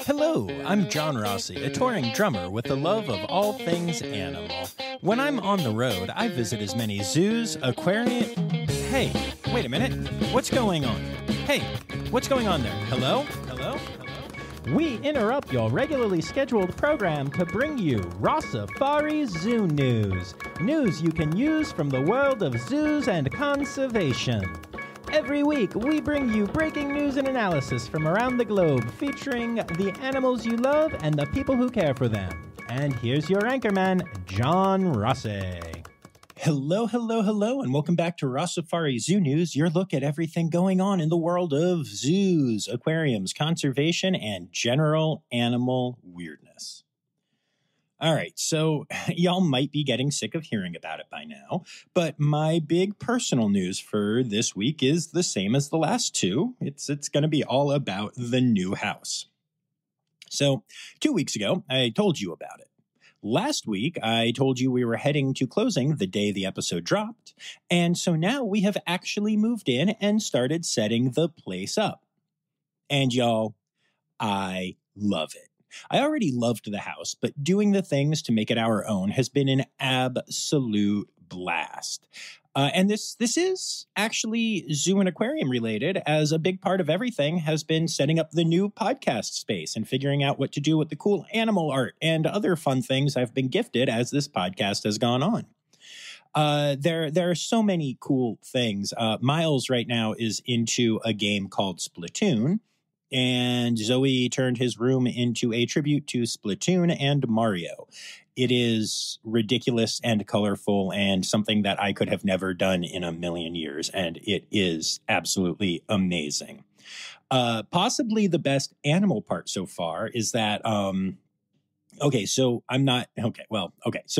Hello, I'm John Rossi, a touring drummer with the love of all things animal. When I'm on the road, I visit as many zoos, aquariums... Hey, wait a minute. What's going on? Hey, what's going on there? Hello? Hello? We interrupt your regularly scheduled program to bring you Rossifari Zoo news. News you can use from the world of zoos and conservation. Every week, we bring you breaking news and analysis from around the globe, featuring the animals you love and the people who care for them. And here's your anchorman, John Rossi. Hello, hello, hello, and welcome back to Rossifari Zoo News, your look at everything going on in the world of zoos, aquariums, conservation, and general animal weirdness. All right, so y'all might be getting sick of hearing about it by now, but my big personal news for this week is the same as the last two. It's going to be all about the new house. So 2 weeks ago, I told you about it. Last week, I told you we were heading to closing the day the episode dropped, and so now we have actually moved in and started setting the place up. And y'all, I love it. I already loved the house, but doing the things to make it our own has been an absolute blast. And this is actually zoo and aquarium related, as a big part of everything has been setting up the new podcast space and figuring out what to do with the cool animal art and other fun things I've been gifted as this podcast has gone on. There are so many cool things. Miles right now is into a game called Splatoon, and Zoe turned his room into a tribute to Splatoon and Mario. It is ridiculous and colorful and something that I could have never done in a million years, and it is absolutely amazing. Possibly the best animal part so far is that, so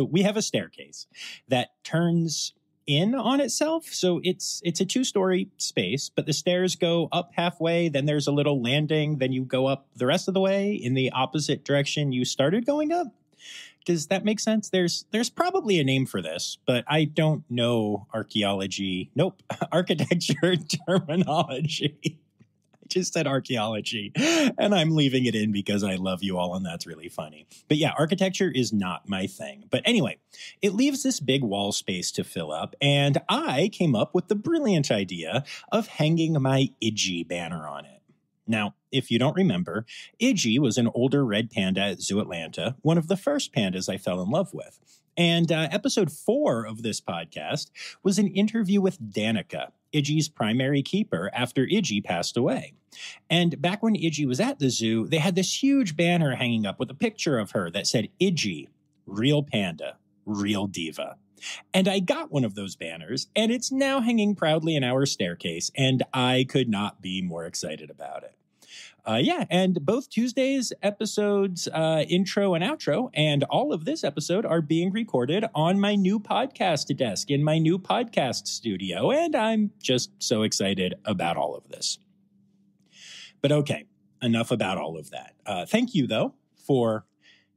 we have a staircase that turns in on itself. So it's a 2-story space, but the stairs go up halfway, then there's a little landing, then you go up the rest of the way in the opposite direction you started going up. Does that make sense? There's probably a name for this, but I don't know archaeology. Nope. Architecture terminology. I just said archaeology, and I'm leaving it in because I love you all, and that's really funny. But yeah, architecture is not my thing. But anyway, it leaves this big wall space to fill up, and I came up with the brilliant idea of hanging my Iggy banner on it. Now, if you don't remember, Iggy was an older red panda at Zoo Atlanta, one of the first pandas I fell in love with. And episode 4 of this podcast was an interview with Danica, Iggy's primary keeper, after Iggy passed away. And back when Iggy was at the zoo, they had this huge banner hanging up with a picture of her that said, Iggy, real panda, real diva. And I got one of those banners, and it's now hanging proudly in our staircase, and I could not be more excited about it. And both Tuesday's episodes, intro and outro, and all of this episode are being recorded on my new podcast desk in my new podcast studio, and I'm just so excited about all of this. But okay, enough about all of that. Thank you, though, for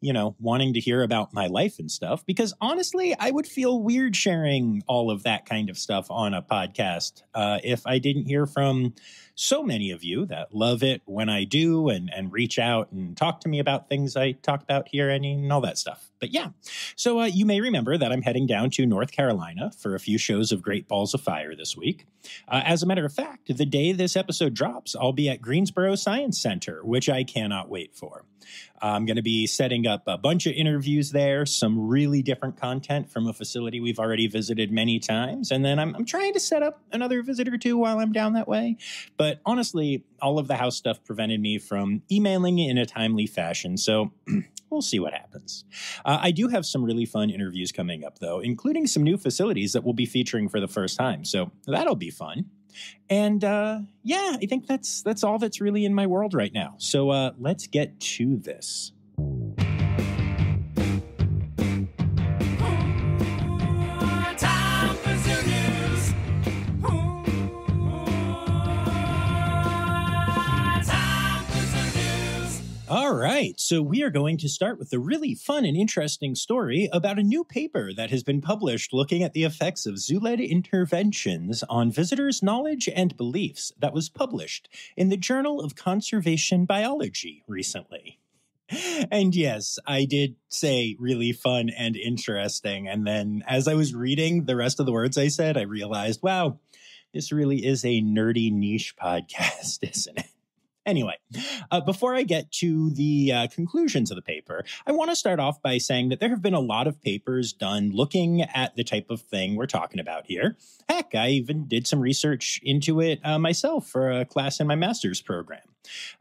wanting to hear about my life and stuff, because honestly, I would feel weird sharing all of that kind of stuff on a podcast if I didn't hear from so many of you that love it when I do and reach out and talk to me about things I talk about here and all that stuff. But yeah, so you may remember that I'm heading down to North Carolina for a few shows of Great Balls of Fire this week. As a matter of fact, the day this episode drops, I'll be at Greensboro Science Center, which I cannot wait for. I'm going to be setting up a bunch of interviews there, some really different content from a facility we've already visited many times. And then I'm trying to set up another visit or two while I'm down that way. But honestly, all of the house stuff prevented me from emailing in a timely fashion. So we'll see what happens. I do have some really fun interviews coming up, though, including some new facilities that we'll be featuring for the first time. So that'll be fun. And I think that's all that's really in my world right now. So let's get to this. All right, so we are going to start with a really fun and interesting story about a new paper that has been published looking at the effects of zoo-led interventions on visitors' knowledge and beliefs that was published in the Journal of Conservation Biology recently. And yes, I did say really fun and interesting. And then as I was reading the rest of the words I said, I realized, wow, this really is a nerdy niche podcast, isn't it? Anyway, before I get to the conclusions of the paper, I want to start off by saying that there have been a lot of papers done looking at the type of thing we're talking about here. Heck, I even did some research into it myself for a class in my master's program.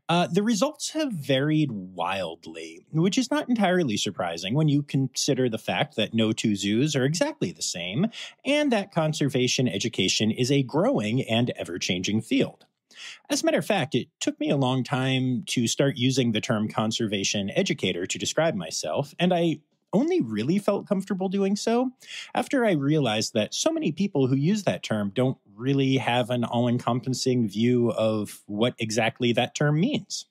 The results have varied wildly, which is not entirely surprising when you consider the fact that no two zoos are exactly the same, and that conservation education is a growing and ever-changing field. As a matter of fact, it took me a long time to start using the term conservation educator to describe myself, and I only really felt comfortable doing so after I realized that so many people who use that term don't really have an all-encompassing view of what exactly that term means.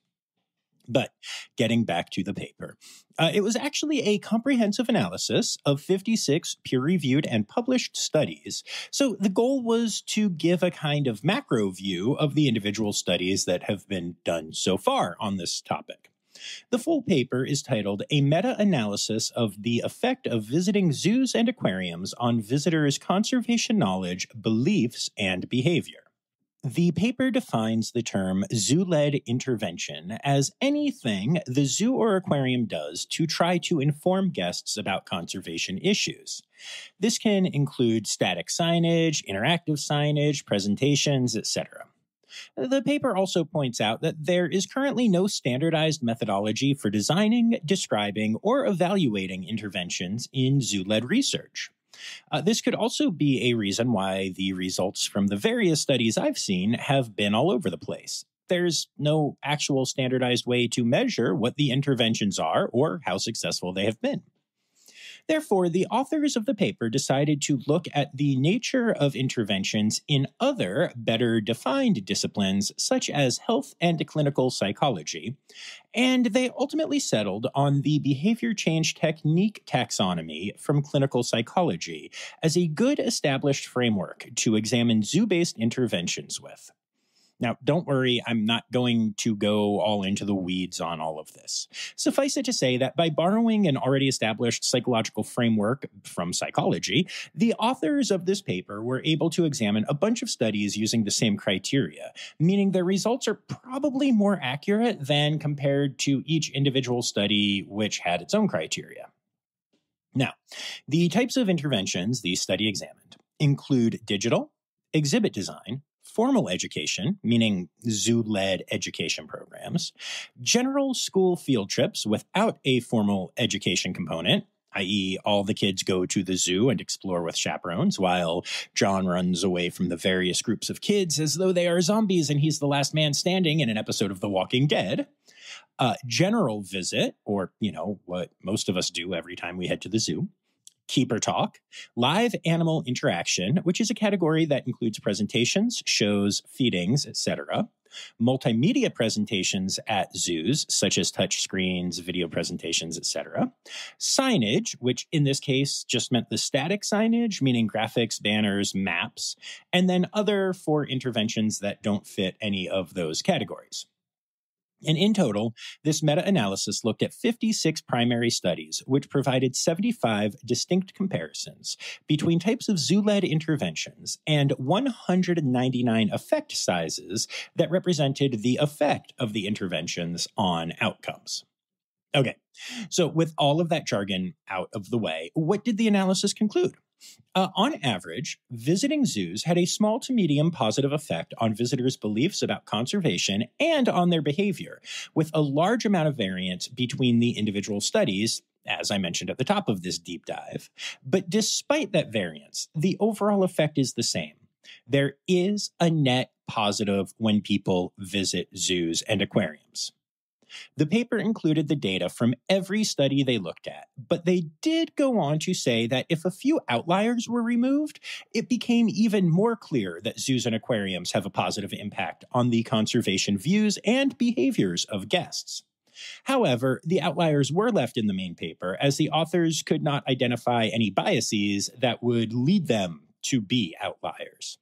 But getting back to the paper, it was actually a comprehensive analysis of 56 peer-reviewed and published studies. So the goal was to give a kind of macro view of the individual studies that have been done so far on this topic. The full paper is titled A Meta-Analysis of the Effect of Visiting Zoos and Aquariums on Visitors' Conservation Knowledge, Beliefs, and Behavior. The paper defines the term zoo-led intervention as anything the zoo or aquarium does to try to inform guests about conservation issues. This can include static signage, interactive signage, presentations, etc. The paper also points out that there is currently no standardized methodology for designing, describing, or evaluating interventions in zoo-led research. This could also be a reason why the results from the various studies I've seen have been all over the place. There's no actual standardized way to measure what the interventions are or how successful they have been. Therefore, the authors of the paper decided to look at the nature of interventions in other, better defined disciplines such as health and clinical psychology, and they ultimately settled on the behavior change technique taxonomy from clinical psychology as a good established framework to examine zoo-based interventions with. Now, don't worry, I'm not going to go all into the weeds on all of this. Suffice it to say that by borrowing an already established psychological framework from psychology, the authors of this paper were able to examine a bunch of studies using the same criteria, meaning their results are probably more accurate than compared to each individual study which had its own criteria. Now, the types of interventions the study examined include digital, exhibit design, formal education, meaning zoo-led education programs, general school field trips without a formal education component, i.e. all the kids go to the zoo and explore with chaperones while John runs away from the various groups of kids as though they are zombies and he's the last man standing in an episode of The Walking Dead. General visit, or, what most of us do every time we head to the zoo. Keeper talk, live animal interaction, which is a category that includes presentations, shows, feedings, etc., multimedia presentations at zoos, such as touch screens, video presentations, etc., signage, which in this case just meant the static signage, meaning graphics, banners, maps, and then other for interventions that don't fit any of those categories. And in total, this meta-analysis looked at 56 primary studies, which provided 75 distinct comparisons between types of zoo-led interventions and 199 effect sizes that represented the effect of the interventions on outcomes. Okay, so with all of that jargon out of the way, what did the analysis conclude? On average, visiting zoos had a small to medium positive effect on visitors' beliefs about conservation and on their behavior, with a large amount of variance between the individual studies, as I mentioned at the top of this deep dive. But despite that variance, the overall effect is the same. There is a net positive when people visit zoos and aquariums. The paper included the data from every study they looked at, but they did go on to say that if a few outliers were removed, it became even more clear that zoos and aquariums have a positive impact on the conservation views and behaviors of guests. However, the outliers were left in the main paper as the authors could not identify any biases that would lead them to be outliers.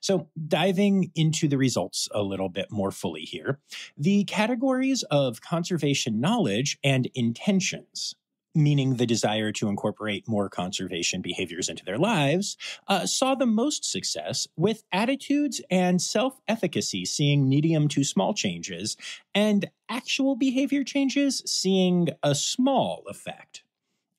So, diving into the results a little bit more fully here, the categories of conservation knowledge and intentions, meaning the desire to incorporate more conservation behaviors into their lives, saw the most success, with attitudes and self-efficacy seeing medium to small changes, and actual behavior changes seeing a small effect.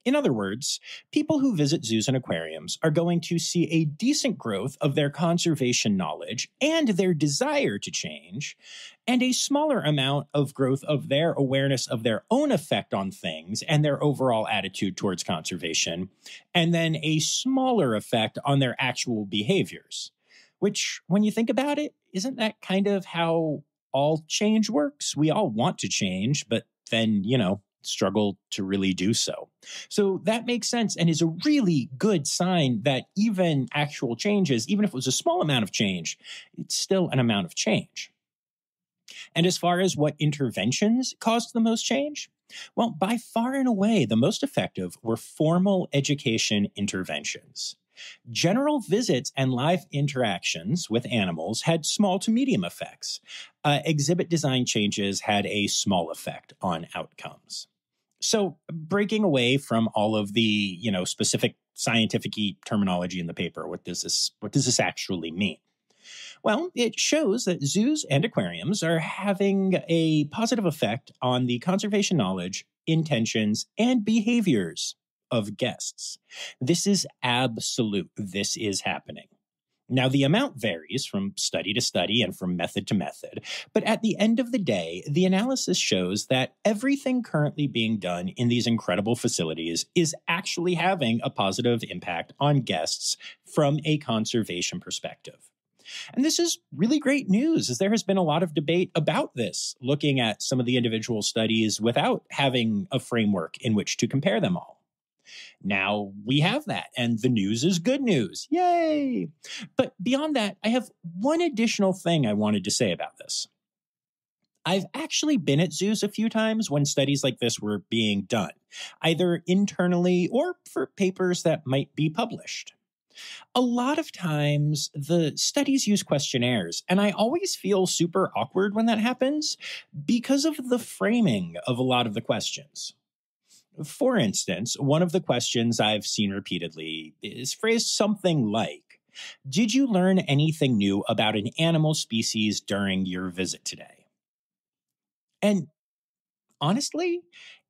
In other words, people who visit zoos and aquariums are going to see a decent growth of their conservation knowledge and their desire to change, and a smaller amount of growth of their awareness of their own effect on things and their overall attitude towards conservation, and then a smaller effect on their actual behaviors. Which, when you think about it, isn't that kind of how all change works? We all want to change, but then, struggle to really do so. So that makes sense and is a really good sign that even actual changes, even if it was a small amount of change, it's still an amount of change. And as far as what interventions caused the most change, well, by far and away, the most effective were formal education interventions. General visits and live interactions with animals had small to medium effects. Exhibit design changes had a small effect on outcomes. So breaking away from all of the, specific scientific terminology in the paper, what does this actually mean? Well, it shows that zoos and aquariums are having a positive effect on the conservation knowledge, intentions, and behaviors of guests. This is absolute. This is happening. Now, the amount varies from study to study and from method to method, but at the end of the day, the analysis shows that everything currently being done in these incredible facilities is actually having a positive impact on guests from a conservation perspective. And this is really great news, as there has been a lot of debate about this, looking at some of the individual studies without having a framework in which to compare them all. Now we have that, and the news is good news. Yay! But beyond that, I have one additional thing I wanted to say about this. I've actually been at zoos a few times when studies like this were being done, either internally or for papers that might be published. A lot of times, the studies use questionnaires, and I always feel super awkward when that happens because of the framing of a lot of the questions. For instance, one of the questions I've seen repeatedly is phrased something like, "Did you learn anything new about an animal species during your visit today?" And honestly,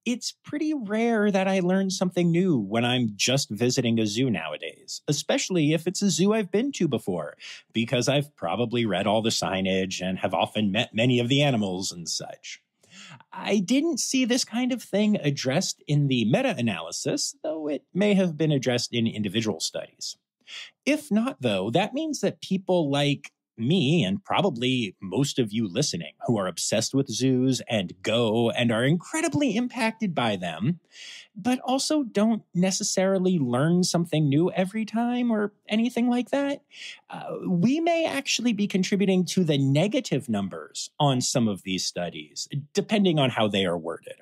it's pretty rare that I learn something new when I'm just visiting a zoo nowadays, especially if it's a zoo I've been to before, because I've probably read all the signage and have often met many of the animals and such. I didn't see this kind of thing addressed in the meta-analysis, though it may have been addressed in individual studies. If not, though, that means that people like me, and probably most of you listening, who are obsessed with zoos and go and are incredibly impacted by them, but also don't necessarily learn something new every time or anything like that, we may actually be contributing to the negative numbers on some of these studies, depending on how they are worded.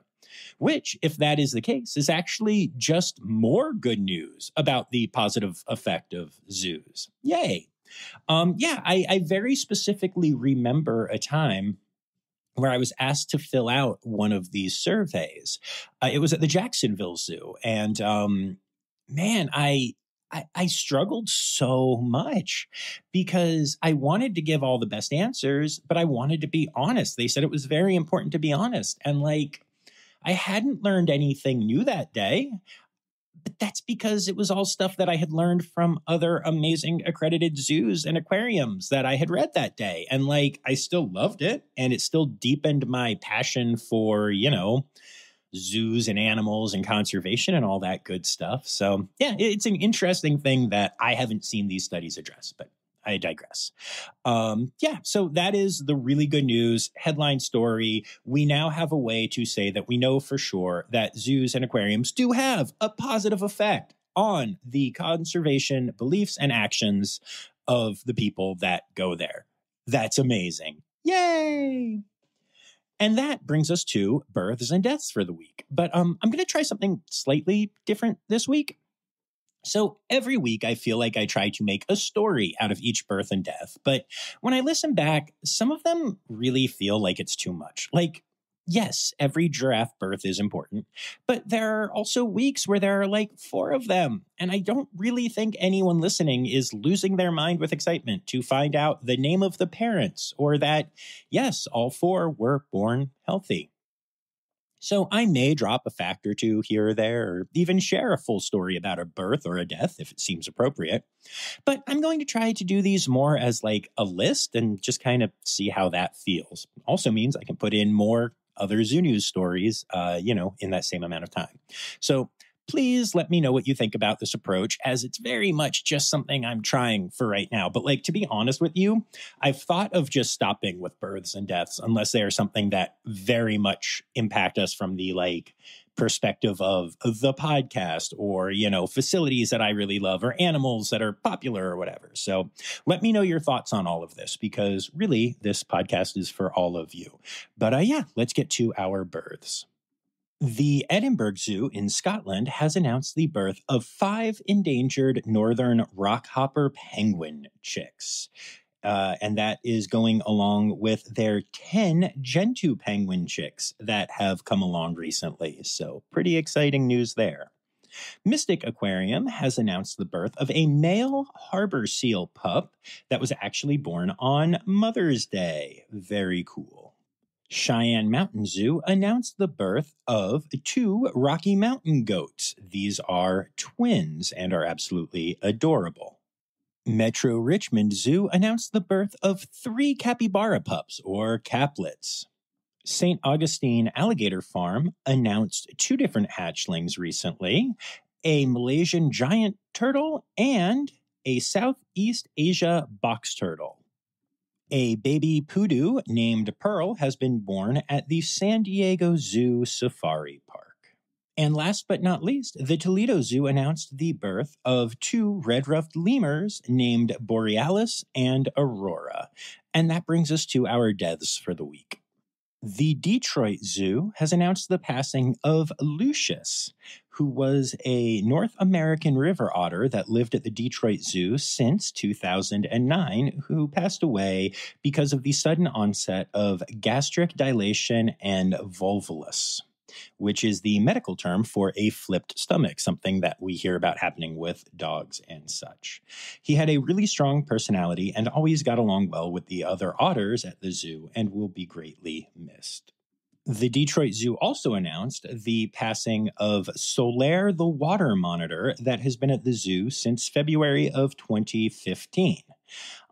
Which, if that is the case, is actually just more good news about the positive effect of zoos. Yay! I very specifically remember a time where I was asked to fill out one of these surveys. It was at the Jacksonville Zoo. And I struggled so much because I wanted to give all the best answers, but I wanted to be honest. They said it was very important to be honest. And I hadn't learned anything new that day. But that's because it was all stuff that I had learned from other amazing accredited zoos and aquariums that I had read that day. And I still loved it, and it still deepened my passion for, zoos and animals and conservation and all that good stuff. So yeah, it's an interesting thing that I haven't seen these studies address, but I digress. So that is the really good news. Headline story. We now have a way to say that we know for sure that zoos and aquariums do have a positive effect on the conservation beliefs and actions of the people that go there. That's amazing. Yay! And that brings us to births and deaths for the week. But I'm going to try something slightly different this week. So every week I feel like I try to make a story out of each birth and death, but when I listen back, some of them really feel like it's too much. Like, yes, every giraffe birth is important, but there are also weeks where there are like 4 of them, and I don't really think anyone listening is losing their mind with excitement to find out the name of the parents or that, yes, all 4 were born healthy. So I may drop a fact or two here or there, or even share a full story about a birth or a death if it seems appropriate. But I'm going to try to do these more as like a list and just kind of see how that feels. Also means I can put in more other Zoo News stories, in that same amount of time. So please let me know what you think about this approach, as it's very much just something I'm trying for right now. But like, to be honest with you, I've thought of just stopping with births and deaths unless they are something that very much impact us from the like perspective of the podcast or, facilities that I really love or animals that are popular or whatever. So let me know your thoughts on all of this, because really this podcast is for all of you. But let's get to our births. The Edinburgh Zoo in Scotland has announced the birth of 5 endangered northern rockhopper penguin chicks. And that is going along with their 10 Gentoo penguin chicks that have come along recently. So pretty exciting news there. Mystic Aquarium has announced the birth of a male harbor seal pup that was actually born on Mother's Day. Very cool. Cheyenne Mountain Zoo announced the birth of 2 Rocky Mountain goats. These are twins and are absolutely adorable. Metro Richmond Zoo announced the birth of 3 capybara pups, or caplets. St. Augustine Alligator Farm announced 2 different hatchlings recently, a Malaysian giant turtle and a Southeast Asia box turtle. A baby poodoo named Pearl has been born at the San Diego Zoo Safari Park. And last but not least, the Toledo Zoo announced the birth of 2 red-ruffed lemurs named Borealis and Aurora. And that brings us to our deaths for the week. The Detroit Zoo has announced the passing of Lucius, who was a North American river otter that lived at the Detroit Zoo since 2009, who passed away because of the sudden onset of gastric dilation and volvulus, which is the medical term for a flipped stomach, something that we hear about happening with dogs and such. He had a really strong personality and always got along well with the other otters at the zoo and will be greatly missed. The Detroit Zoo also announced the passing of Solaire the water monitor that has been at the zoo since February of 2015.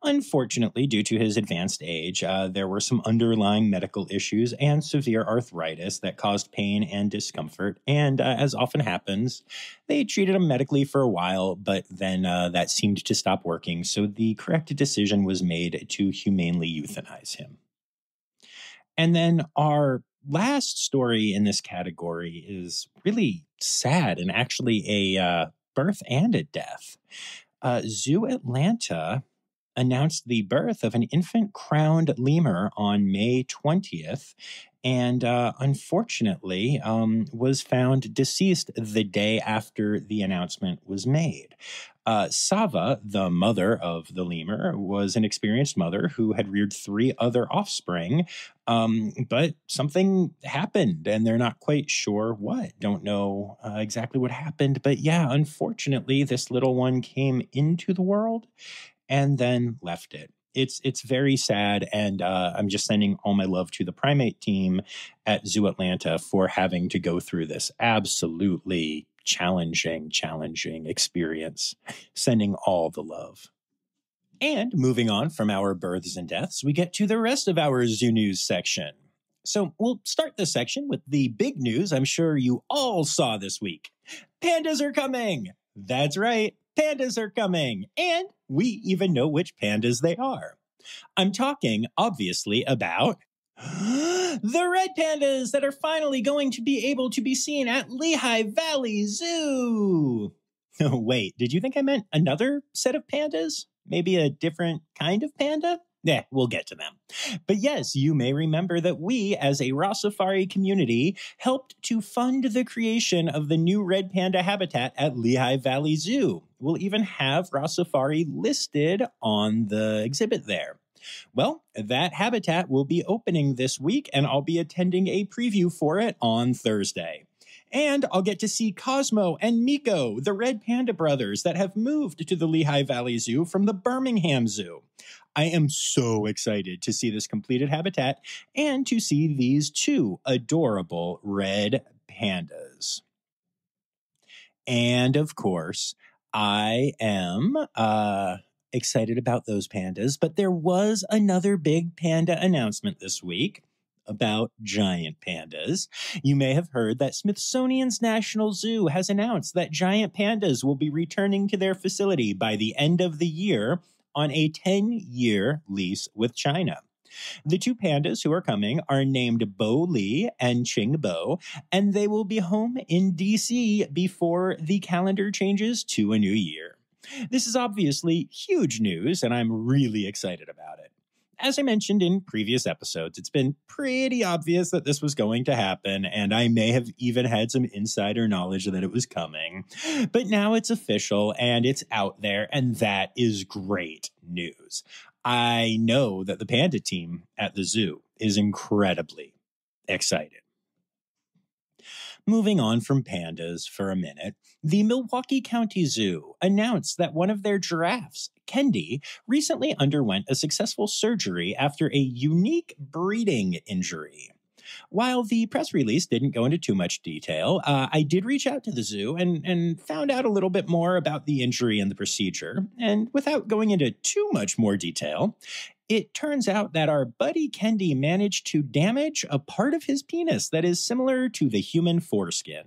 Unfortunately, due to his advanced age, there were some underlying medical issues and severe arthritis that caused pain and discomfort. And as often happens, they treated him medically for a while, but then that seemed to stop working. So the correct decision was made to humanely euthanize him. And then our last story in this category is really sad and actually a birth and a death. Zoo Atlanta announced the birth of an infant crowned lemur on May 20th, and unfortunately was found deceased the day after the announcement was made. Sava, the mother of the lemur, was an experienced mother who had reared 3 other offspring, but something happened, and they're not quite sure what. Don't know exactly what happened, but unfortunately, this little one came into the world and then left it. It's very sad, and I'm just sending all my love to the primate team at Zoo Atlanta for having to go through this absolutely challenging experience. Sending all the love. And moving on from our births and deaths, we get to the rest of our Zoo News section. So we'll start this section with the big news I'm sure you all saw this week. Pandas are coming! That's right, pandas are coming! And we even know which pandas they are. I'm talking, obviously, about the red pandas that are finally going to be able to be seen at Lehigh Valley Zoo. Wait, did you think I meant another set of pandas? Maybe a different kind of panda? We'll get to them. But yes, you may remember that we, as a Rossifari community, helped to fund the creation of the new red panda habitat at Lehigh Valley Zoo. We'll even have Rossifari listed on the exhibit there. Well, that habitat will be opening this week, and I'll be attending a preview for it on Thursday. And I'll get to see Cosmo and Miko, the red panda brothers that have moved to the Lehigh Valley Zoo from the Birmingham Zoo. I am so excited to see this completed habitat and to see these two adorable red pandas. And of course, I am excited about those pandas, but there was another big panda announcement this week about giant pandas. You may have heard that Smithsonian's National Zoo has announced that giant pandas will be returning to their facility by the end of the year on a 10-year lease with China. The two pandas who are coming are named Bo Li and Ching Bo, and they will be home in D.C. before the calendar changes to a new year. This is obviously huge news, and I'm really excited about it. As I mentioned in previous episodes, it's been pretty obvious that this was going to happen, and I may have even had some insider knowledge that it was coming. But now it's official, and it's out there, and that is great news. I know that the panda team at the zoo is incredibly excited. Moving on from pandas for a minute, the Milwaukee County Zoo announced that one of their giraffes, Kendi, recently underwent a successful surgery after a unique breeding injury. While the press release didn't go into too much detail, I did reach out to the zoo and found out a little bit more about the injury and the procedure. And without going into too much more detail, it turns out that our buddy Kendi managed to damage a part of his penis that is similar to the human foreskin.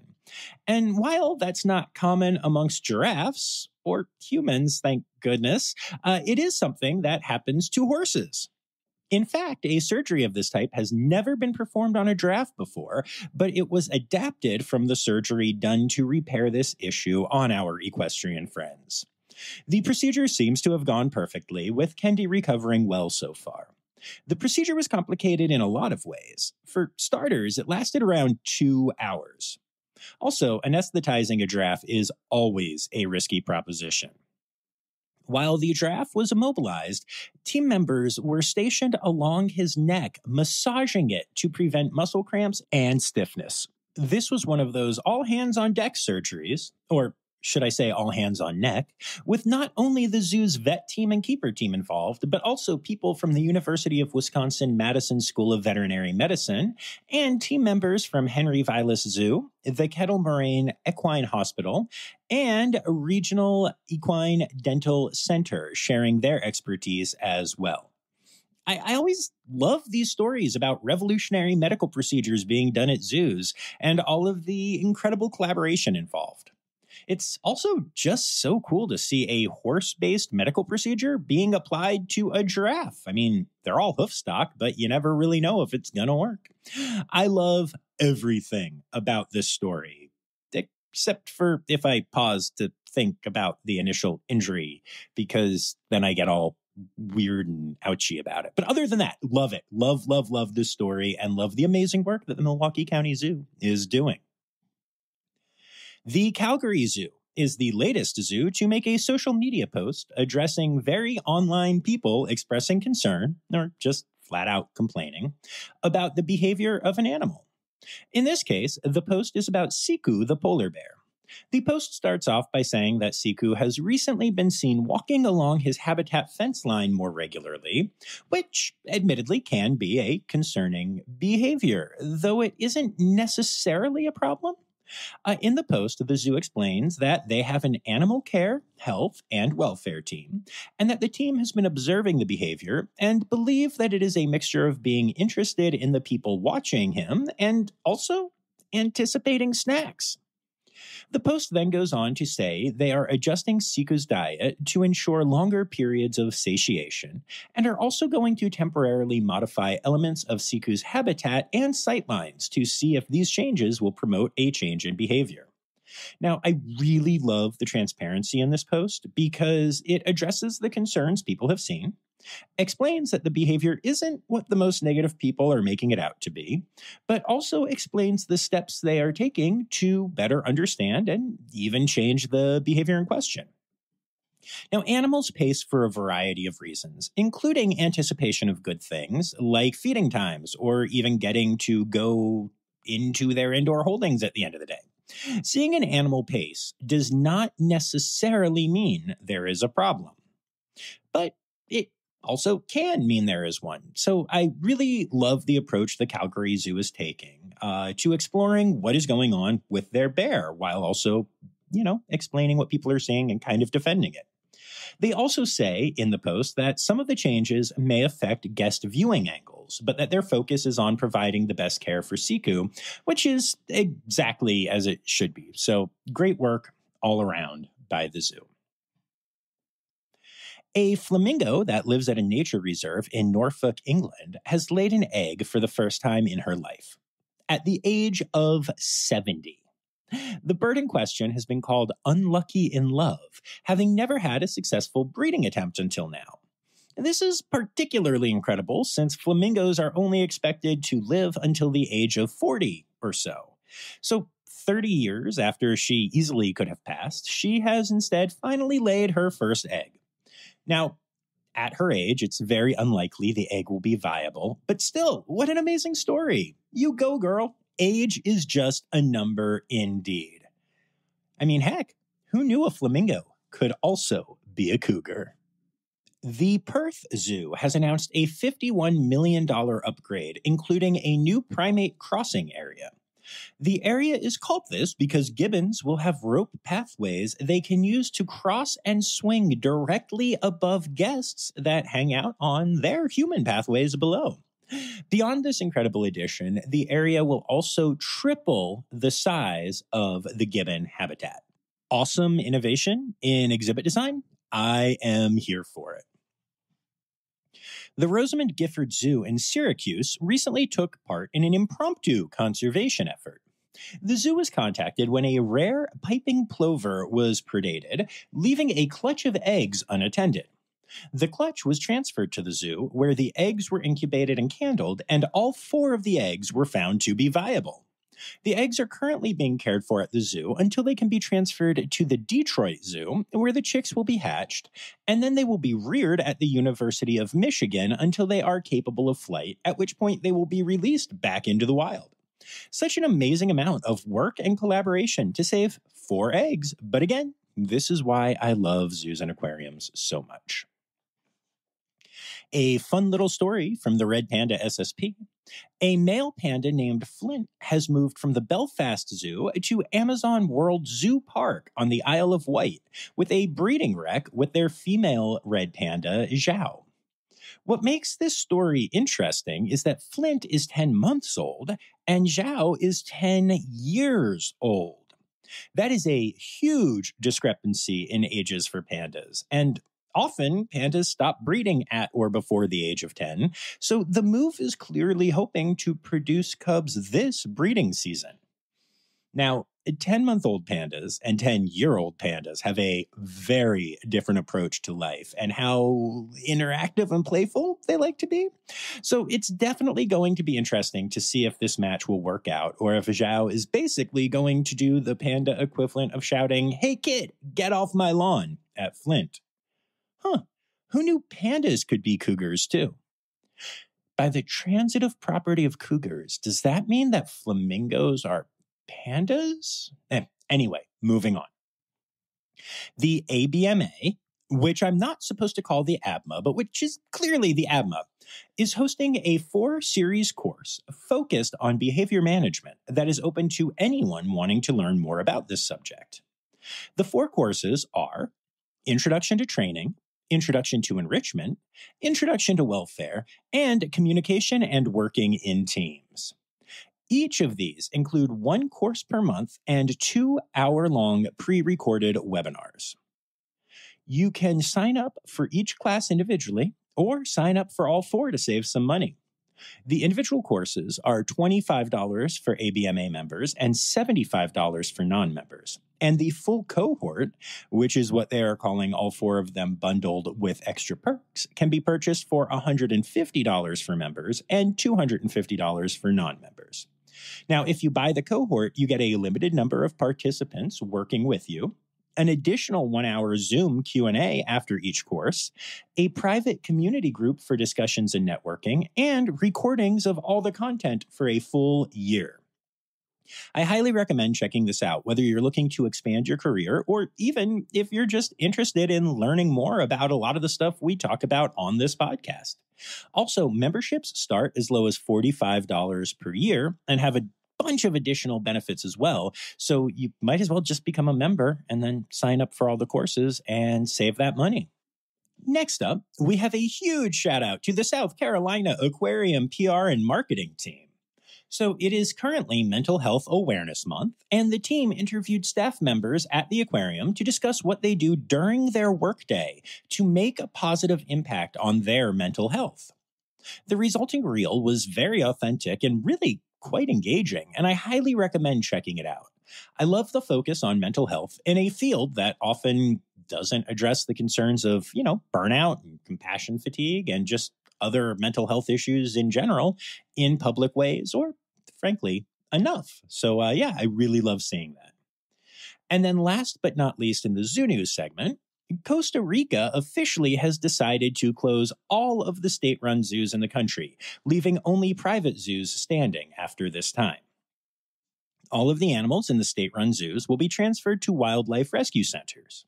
And while that's not common amongst giraffes, or humans, thank goodness, it is something that happens to horses. In fact, a surgery of this type has never been performed on a giraffe before, but it was adapted from the surgery done to repair this issue on our equestrian friends. The procedure seems to have gone perfectly, with Kendi recovering well so far. The procedure was complicated in a lot of ways. For starters, it lasted around 2 hours. Also, anesthetizing a giraffe is always a risky proposition. While the giraffe was immobilized, team members were stationed along his neck, massaging it to prevent muscle cramps and stiffness. This was one of those all-hands-on-deck surgeries, or should I say all hands on neck, with not only the zoo's vet team and keeper team involved, but also people from the University of Wisconsin-Madison School of Veterinary Medicine and team members from Henry Vilas Zoo, the Kettle Moraine Equine Hospital, and Regional Equine Dental Center sharing their expertise as well. I always love these stories about revolutionary medical procedures being done at zoos and all of the incredible collaboration involved. It's also just so cool to see a horse-based medical procedure being applied to a giraffe. I mean, they're all hoof stock, but you never really know if it's going to work. I love everything about this story, except for if I pause to think about the initial injury, because then I get all weird and ouchy about it. But other than that, love it. Love this story and love the amazing work that the Milwaukee County Zoo is doing. The Calgary Zoo is the latest zoo to make a social media post addressing very online people expressing concern, or just flat out complaining, about the behavior of an animal. In this case, the post is about Siku, the polar bear. The post starts off by saying that Siku has recently been seen walking along his habitat fence line more regularly, which admittedly can be a concerning behavior, though it isn't necessarily a problem. In the post, the zoo explains that they have an animal care, health, and welfare team, and that the team has been observing the behavior and believe that it is a mixture of being interested in the people watching him and also anticipating snacks. The post then goes on to say they are adjusting Siku's diet to ensure longer periods of satiation and are also going to temporarily modify elements of Siku's habitat and sightlines to see if these changes will promote a change in behavior. Now, I really love the transparency in this post because it addresses the concerns people have seen. explains that the behavior isn't what the most negative people are making it out to be, but also explains the steps they are taking to better understand and even change the behavior in question. Now, animals pace for a variety of reasons, including anticipation of good things like feeding times or even getting to go into their indoor holdings at the end of the day. Seeing an animal pace does not necessarily mean there is a problem, but it also can mean there is one. So I really love the approach the Calgary Zoo is taking to exploring what is going on with their bear while also, explaining what people are seeing and kind of defending it. They also say in the post that some of the changes may affect guest viewing angles, but that their focus is on providing the best care for Siku, which is exactly as it should be. So great work all around by the zoo. A flamingo that lives at a nature reserve in Norfolk, England, has laid an egg for the first time in her life, at the age of 70. The bird in question has been called unlucky in love, having never had a successful breeding attempt until now. This is particularly incredible since flamingos are only expected to live until the age of 40 or so. So 30 years after she easily could have passed, she has instead finally laid her first egg. Now, at her age, it's very unlikely the egg will be viable, but still, what an amazing story. You go, girl. Age is just a number indeed. I mean, heck, who knew a flamingo could also be a cougar? The Perth Zoo has announced a $51 million upgrade, including a new primate crossing area. The area is called this because gibbons will have rope pathways they can use to cross and swing directly above guests that hang out on their human pathways below. Beyond this incredible addition, the area will also triple the size of the gibbon habitat. Awesome innovation in exhibit design? I am here for it. The Rosamond Gifford Zoo in Syracuse recently took part in an impromptu conservation effort. The zoo was contacted when a rare piping plover was predated, leaving a clutch of eggs unattended. The clutch was transferred to the zoo, where the eggs were incubated and candled, and all 4 of the eggs were found to be viable. The eggs are currently being cared for at the zoo until they can be transferred to the Detroit Zoo, where the chicks will be hatched, and then they will be reared at the University of Michigan until they are capable of flight, at which point they will be released back into the wild. Such an amazing amount of work and collaboration to save 4 eggs, but again, this is why I love zoos and aquariums so much. A fun little story from the Red Panda SSP. A male panda named Flint has moved from the Belfast Zoo to Amazon World Zoo Park on the Isle of Wight with a breeding wreck with their female red panda, Zhao. What makes this story interesting is that Flint is 10 months old and Zhao is 10 years old. That is a huge discrepancy in ages for pandas, and often, pandas stop breeding at or before the age of 10, so the move is clearly hoping to produce cubs this breeding season. Now, 10-month-old pandas and 10-year-old pandas have a very different approach to life and how interactive and playful they like to be. So it's definitely going to be interesting to see if this match will work out, or if Zhao is basically going to do the panda equivalent of shouting, "Hey kid, get off my lawn," at Flint. Who knew pandas could be cougars too? By the transitive property of cougars, does that mean that flamingos are pandas? Anyway, moving on. The ABMA, which I'm not supposed to call the ABMA, but which is clearly the ABMA, is hosting a 4-series course focused on behavior management that is open to anyone wanting to learn more about this subject. The 4 courses are Introduction to Training, Introduction to Enrichment, Introduction to Welfare, and Communication and Working in Teams. Each of these include 1 course per month and 2 hour-long pre-recorded webinars. You can sign up for each class individually or sign up for all 4 to save some money. The individual courses are $25 for ABMA members and $75 for non-members. And the full cohort, which is what they are calling all four of them bundled with extra perks, can be purchased for $150 for members and $250 for non-members. Now, if you buy the cohort, you get a limited number of participants working with you, an additional 1-hour Zoom Q&A after each course, a private community group for discussions and networking, and recordings of all the content for a full year. I highly recommend checking this out, whether you're looking to expand your career or even if you're just interested in learning more about a lot of the stuff we talk about on this podcast. Also, memberships start as low as $45 per year and have a bunch of additional benefits as well. So you might as well just become a member and then sign up for all the courses and save that money. Next up, we have a huge shout out to the South Carolina Aquarium PR and marketing team. So it is currently Mental Health Awareness Month, and the team interviewed staff members at the aquarium to discuss what they do during their workday to make a positive impact on their mental health. The resulting reel was very authentic and really quite engaging, and I highly recommend checking it out. I love the focus on mental health in a field that often doesn't address the concerns of, burnout and compassion fatigue and just other mental health issues in general in public ways or, frankly, enough. So, I really love seeing that. And then last but not least in the Zoo News segment, Costa Rica officially has decided to close all of the state-run zoos in the country, leaving only private zoos standing after this time. All of the animals in the state-run zoos will be transferred to wildlife rescue centers.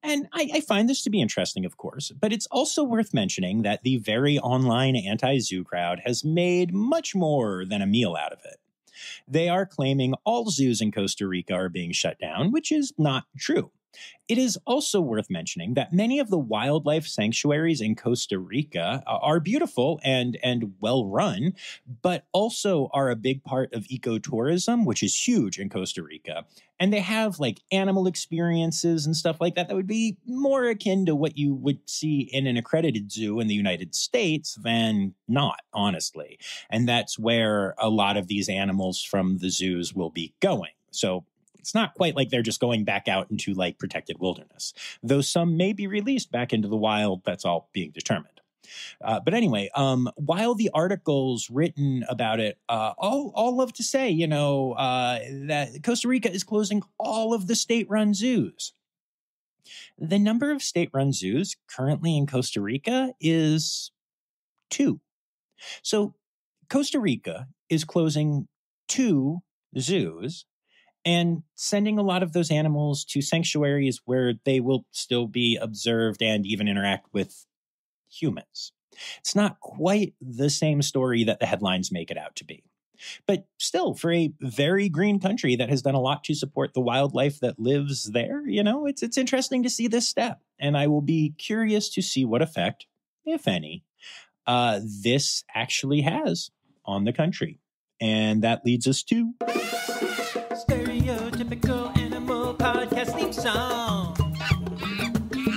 And I find this to be interesting, of course, but it's also worth mentioning that the very online anti-zoo crowd has made much more than a meal out of it. They are claiming all zoos in Costa Rica are being shut down, which is not true. It is also worth mentioning that many of the wildlife sanctuaries in Costa Rica are beautiful and well run, but also are a big part of ecotourism, which is huge in Costa Rica. And they have animal experiences and stuff like that would be more akin to what you would see in an accredited zoo in the United States than not, honestly. And that's where a lot of these animals from the zoos will be going. So it's not quite like they're just going back out into protected wilderness, though some may be released back into the wild. That's all being determined. But anyway, while the articles written about it all love to say, that Costa Rica is closing all of the state-run zoos. The number of state-run zoos currently in Costa Rica is 2. So Costa Rica is closing 2 zoos and sending a lot of those animals to sanctuaries where they will still be observed and even interact with humans. It's not quite the same story that the headlines make it out to be. But still, for a very green country that has done a lot to support the wildlife that lives there, it's interesting to see this step. And I will be curious to see what effect, if any, this actually has on the country. And that leads us to Stereotypical Animal Podcast theme song.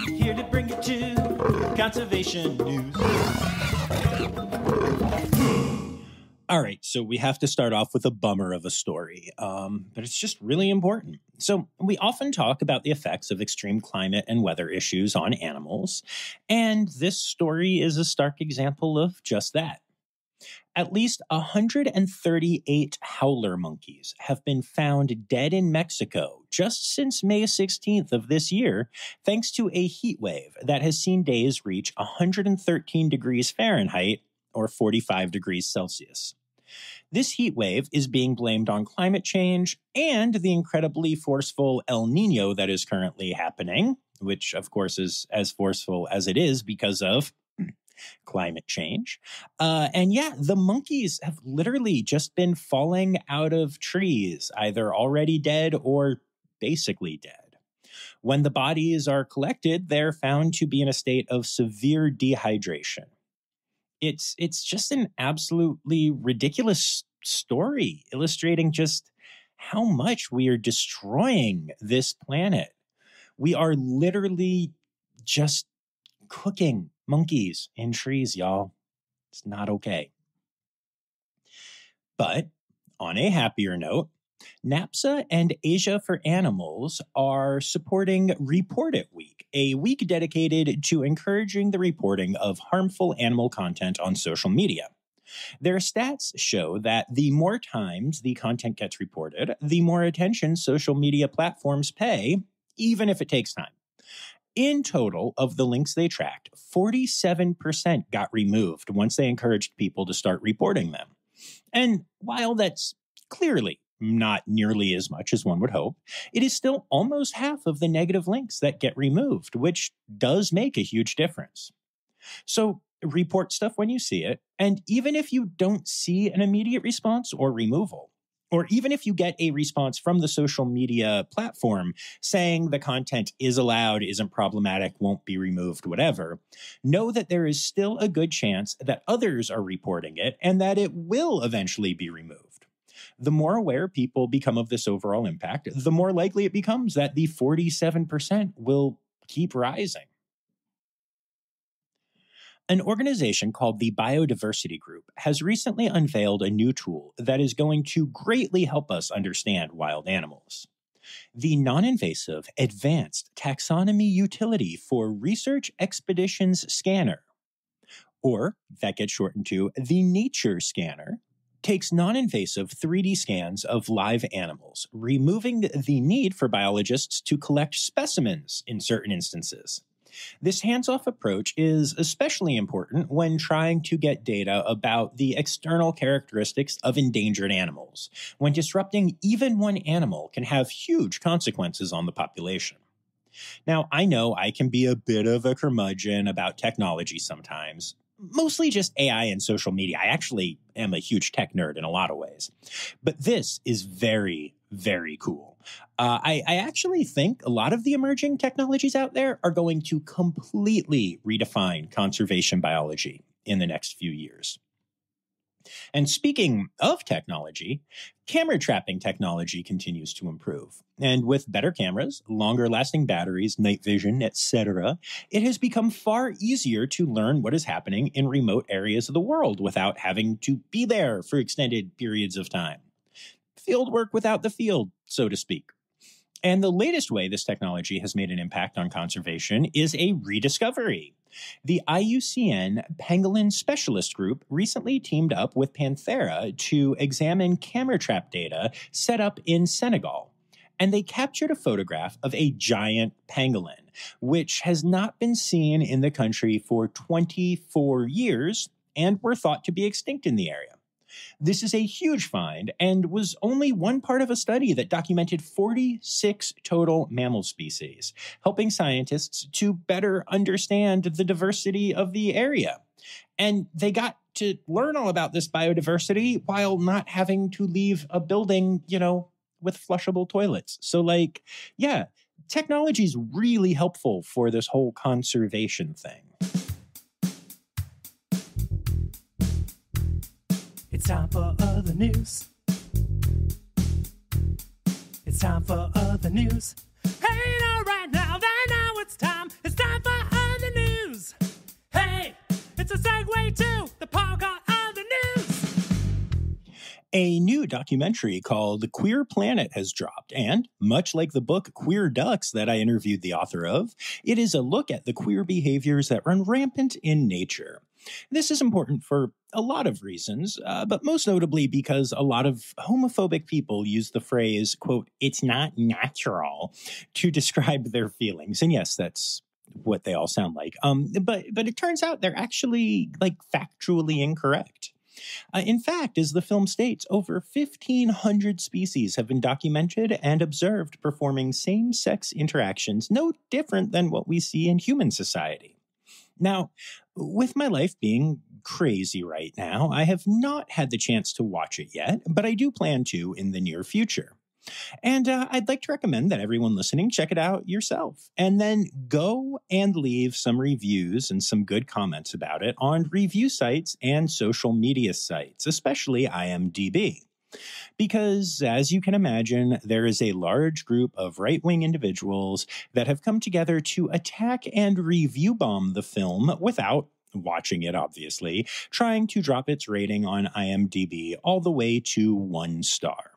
Here to bring you to conservation news. All right, so we have to start off with a bummer of a story, but it's just really important. So we often talk about the effects of extreme climate and weather issues on animals, and this story is a stark example of just that. At least 138 howler monkeys have been found dead in Mexico just since May 16th of this year, thanks to a heat wave that has seen days reach 113 degrees Fahrenheit or 45 degrees Celsius. This heat wave is being blamed on climate change and the incredibly forceful El Niño that is currently happening, which of course is as forceful as it is because of climate change. The monkeys have literally just been falling out of trees, either already dead or basically dead. When the bodies are collected, they're found to be in a state of severe dehydration. It's just an absolutely ridiculous story illustrating just how much we are destroying this planet. We are literally just cooking monkeys in trees, y'all. It's not okay. But on a happier note, NAPSA and Asia for Animals are supporting Report It Week, a week dedicated to encouraging the reporting of harmful animal content on social media. Their stats show that the more times the content gets reported, the more attention social media platforms pay, even if it takes time. In total, of the links they tracked, 47% got removed once they encouraged people to start reporting them. And while that's clearly not nearly as much as one would hope, it is still almost half of the negative links that get removed, which does make a huge difference. So report stuff when you see it, and even if you don't see an immediate response or removal, or even if you get a response from the social media platform saying the content is allowed, isn't problematic, won't be removed, whatever, know that there is still a good chance that others are reporting it and that it will eventually be removed. The more aware people become of this overall impact, the more likely it becomes that the 47% will keep rising. An organization called the Biodiversity Group has recently unveiled a new tool that is going to greatly help us understand wild animals. The non-invasive Advanced Taxonomy Utility for Research Expeditions Scanner, or that gets shortened to the Nature Scanner, takes non-invasive 3D scans of live animals, removing the need for biologists to collect specimens in certain instances. This hands-off approach is especially important when trying to get data about the external characteristics of endangered animals, when disrupting even one animal can have huge consequences on the population. Now, I know I can be a bit of a curmudgeon about technology sometimes, mostly just AI and social media. I actually am a huge tech nerd in a lot of ways. But this is very, very cool. I actually think a lot of the emerging technologies out there are going to completely redefine conservation biology in the next few years. And speaking of technology, camera trapping technology continues to improve. And with better cameras, longer lasting batteries, night vision, etc., it has become far easier to learn what is happening in remote areas of the world without having to be there for extended periods of time. Field work without the field, so to speak. And the latest way this technology has made an impact on conservation is a rediscovery. The IUCN Pangolin Specialist Group recently teamed up with Panthera to examine camera trap data set up in Senegal. And they captured a photograph of a giant pangolin, which has not been seen in the country for 24 years and were thought to be extinct in the area. This is a huge find and was only one part of a study that documented 46 total mammal species, helping scientists to better understand the diversity of the area. And they got to learn all about this biodiversity while not having to leave a building, with flushable toilets. So technology is really helpful for this whole conservation thing. It's time for other news. It's time for other news. Hey, now, right now, it's time. It's time for other news. Hey, it's a segue to the part called other news. A new documentary called Queer Planet has dropped, and much like the book Queer Ducks that I interviewed the author of, it is a look at the queer behaviors that run rampant in nature. This is important for a lot of reasons, but most notably because a lot of homophobic people use the phrase, quote, "it's not natural," to describe their feelings. And yes, that's what they all sound like. But it turns out they're actually factually incorrect. In fact, as the film states, over 1,500 species have been documented and observed performing same-sex interactions, no different than what we see in human society. Now, with my life being crazy right now, I have not had the chance to watch it yet, but I do plan to in the near future. And I'd like to recommend that everyone listening check it out yourself, and then go and leave some reviews and some good comments about it on review sites and social media sites, especially IMDb. Because, as you can imagine, there is a large group of right-wing individuals that have come together to attack and review bomb the film without watching it, obviously, trying to drop its rating on IMDb all the way to 1 star.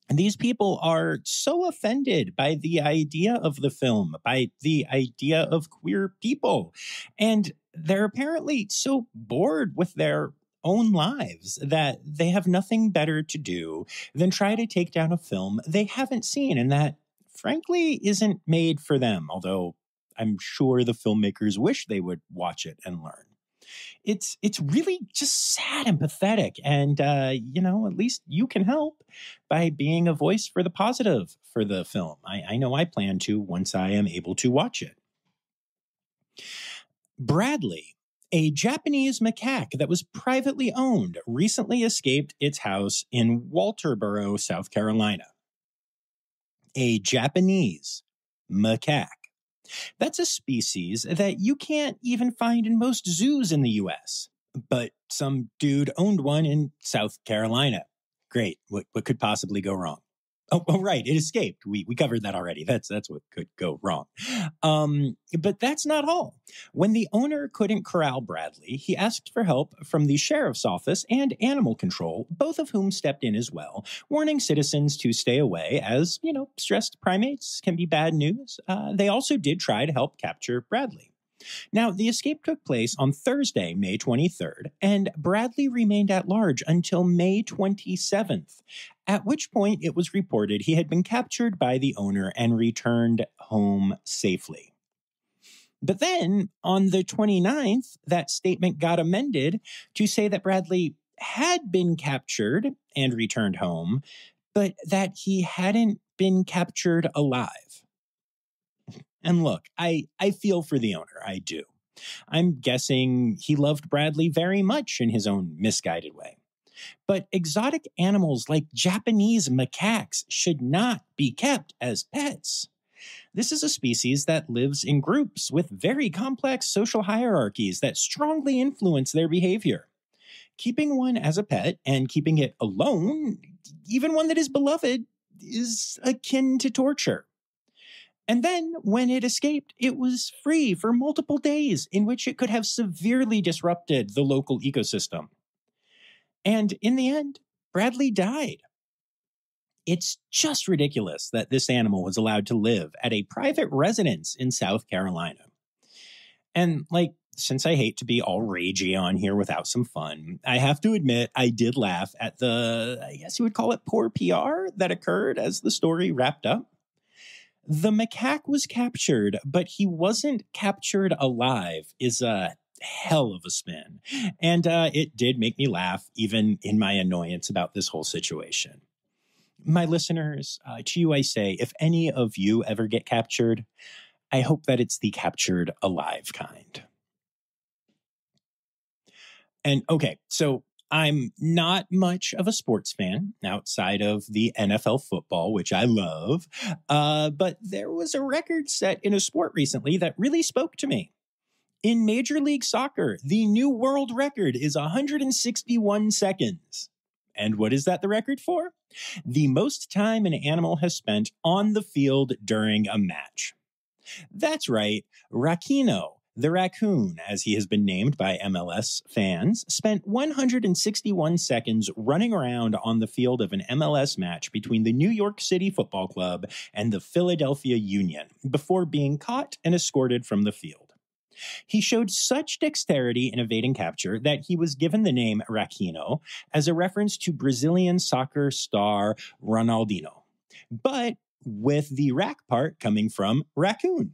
And these people are so offended by the idea of the film, by the idea of queer people. And they're apparently so bored with their own lives that they have nothing better to do than try to take down a film they haven't seen and that, frankly, isn't made for them, although I'm sure the filmmakers wish they would watch it and learn. It's really just sad and pathetic. And, at least you can help by being a voice for the positive for the film. I know I plan to once I am able to watch it. Bradley, a Japanese macaque that was privately owned, recently escaped its house in Walterboro, South Carolina. A Japanese macaque. That's a species that you can't even find in most zoos in the U.S. But some dude owned one in South Carolina. Great. What could possibly go wrong? Oh, right. It escaped. We covered that already. That's what could go wrong. But that's not all. When the owner couldn't corral Bradley, he asked for help from the sheriff's office and animal control, both of whom stepped in as well, warning citizens to stay away as, stressed primates can be bad news. They also did try to help capture Bradley. Now, the escape took place on Thursday, May 23rd, and Bradley remained at large until May 27th, at which point it was reported he had been captured by the owner and returned home safely. But then, on the 29th, that statement got amended to say that Bradley had been captured and returned home, but that he hadn't been captured alive. And look, I feel for the owner, I do. I'm guessing he loved Bradley very much in his own misguided way. But exotic animals like Japanese macaques should not be kept as pets. This is a species that lives in groups with very complex social hierarchies that strongly influence their behavior. Keeping one as a pet and keeping it alone, even one that is beloved, is akin to torture. And then, when it escaped, it was free for multiple days, in which it could have severely disrupted the local ecosystem. And in the end, Bradley died. It's just ridiculous that this animal was allowed to live at a private residence in South Carolina. And, since I hate to be all ragey on here without some fun, I have to admit I did laugh at I guess you would call it poor PR that occurred as the story wrapped up. The macaque was captured, but he wasn't captured alive is a hell of a spin. And it did make me laugh, even in my annoyance about this whole situation. My listeners, to you I say, if any of you ever get captured, I hope that it's the captured alive kind. And okay, so I'm not much of a sports fan outside of the NFL football, which I love. But there was a record set in a sport recently that really spoke to me. In Major League Soccer, the new world record is 161 seconds. And what is that the record for? The most time an animal has spent on the field during a match. That's right, Racino, the raccoon, as he has been named by MLS fans, spent 161 seconds running around on the field of an MLS match between the New York City Football Club and the Philadelphia Union before being caught and escorted from the field. He showed such dexterity in evading capture that he was given the name Racino as a reference to Brazilian soccer star Ronaldinho, but with the rack part coming from raccoon.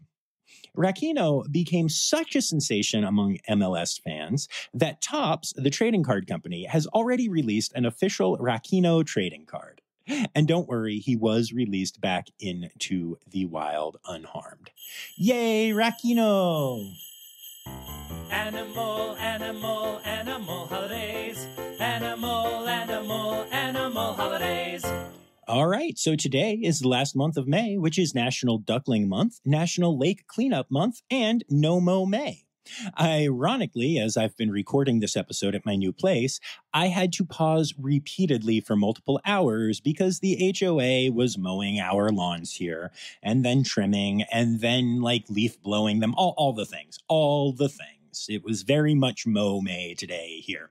Racino became such a sensation among MLS fans that Topps, the trading card company, has already released an official Racino trading card. And don't worry, he was released back into the wild unharmed. Yay, Racino! Animal, animal, animal holidays. Animal, animal, animal holidays. All right, so today is the last month of May, which is National Duckling Month, National Lake Cleanup Month, and No Mow May. Ironically, as I've been recording this episode at my new place, I had to pause repeatedly for multiple hours because the HOA was mowing our lawns here, and then trimming, and then leaf blowing them, all the things. things. It was very much May today here.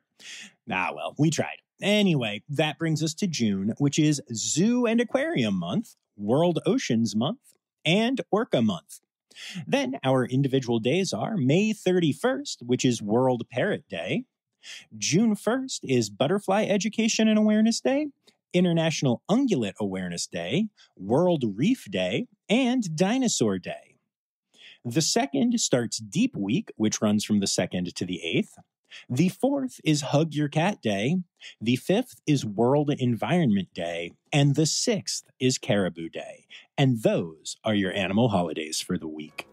Ah, well, we tried. Anyway, that brings us to June, which is Zoo and Aquarium Month, World Oceans Month, and Orca Month. Then our individual days are May 31st, which is World Parrot Day. June 1st is Butterfly Education and Awareness Day, International Ungulate Awareness Day, World Reef Day, and Dinosaur Day. The 2nd starts Deep Week, which runs from the 2nd to the 8th. The 4th is Hug Your Cat Day. The 5th is World Environment Day. And the 6th is Caribou Day. And those are your animal holidays for the week.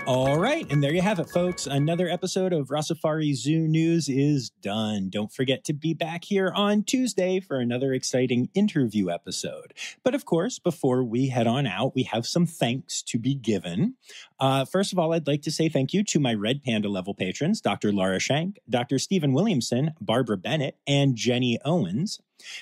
All right, and there you have it, folks. Another episode of Rossifari Zoo News is done. Don't forget to be back here on Tuesday for another exciting interview episode. But of course, before we head on out, we have some thanks to be given. First of all, I'd like to say thank you to my Red Panda level patrons, Dr. Laura Shank, Dr. Stephen Williamson, Barbara Bennett, and Jenny Owens.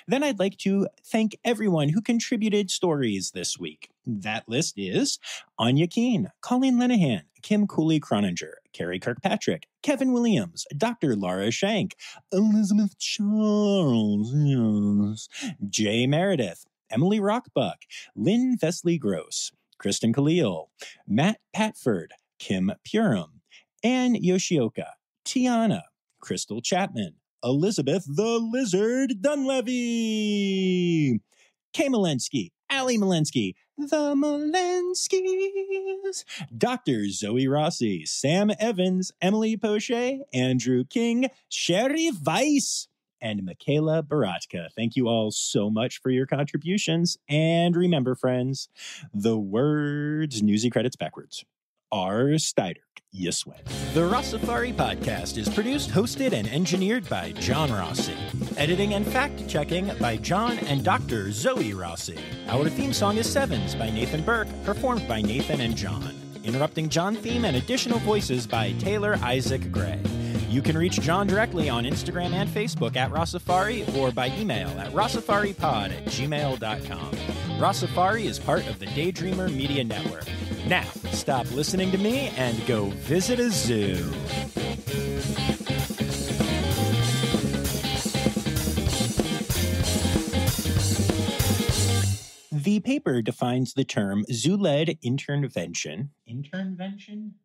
Then I'd like to thank everyone who contributed stories this week. That list is Anya Keene, Colleen Lenehan, Kim Cooley-Croninger, Carrie Kirkpatrick, Kevin Williams, Dr. Laura Shank, Elizabeth Charles, yes, Jay Meredith, Emily Rockbuck, Lynn Vesley-Gross, Kristen Khalil, Matt Patford, Kim Purum, Ann Yoshioka, Tiana, Crystal Chapman, Elizabeth the Lizard Dunlevy, Kay Malensky, Allie Malensky, the Malenskys, Dr. Zoe Rossi, Sam Evans, Emily Poche, Andrew King, Sherry Weiss, and Michaela Baratka. Thank you all so much for your contributions. And remember, friends, the words Newsy credits backwards are Steiderk. Yes, when. The Rossifari podcast is produced, hosted, and engineered by John Rossi. Editing and fact-checking by John and Dr. Zoe Rossi. Our theme song is Sevens by Nathan Burke, performed by Nathan and John. Interrupting John theme and additional voices by Taylor Isaac Gray. You can reach John directly on Instagram and Facebook at Rossifari or by email at rossifaripod@gmail.com. Rossifari is part of the Daydreamer Media Network. Now, stop listening to me and go visit a zoo. The paper defines the term zoo-led intervention. Intervention?